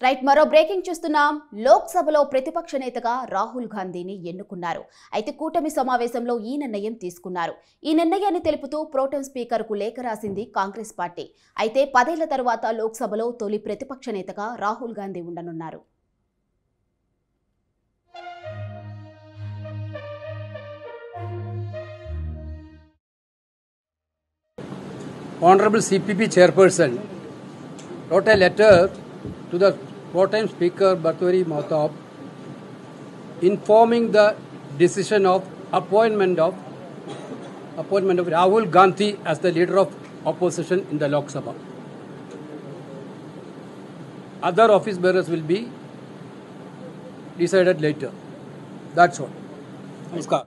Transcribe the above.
Right మరో breaking చూస్తున్నాం. లోక్సభలో ప్రతిపక్ష నేతగా రాహుల్ గాంధీని ఎన్నుకున్నారు. అయితే కూటమి సమావేశంలో ఈ నిర్ణయం తీసుకున్నారు. ఈ నిర్ణయాన్ని తెలుపుతూ ప్రోటెం స్పీకర్కు లేఖ రాసింది కాంగ్రెస్ పార్టీ. అయితే 10 ఏళ్ల తర్వాత లోక్సభలో తొలి ప్రతిపక్ష నేతగా Rahul Gandhi ఉండనున్నారు. Honorable CPP Chairperson wrote a letter to the pro-time Speaker Bhartwari Mahtab informing the decision of appointment of Rahul Gandhi as the leader of opposition in the Lok Sabha. Other office bearers will be decided later. That's all. Namaskar.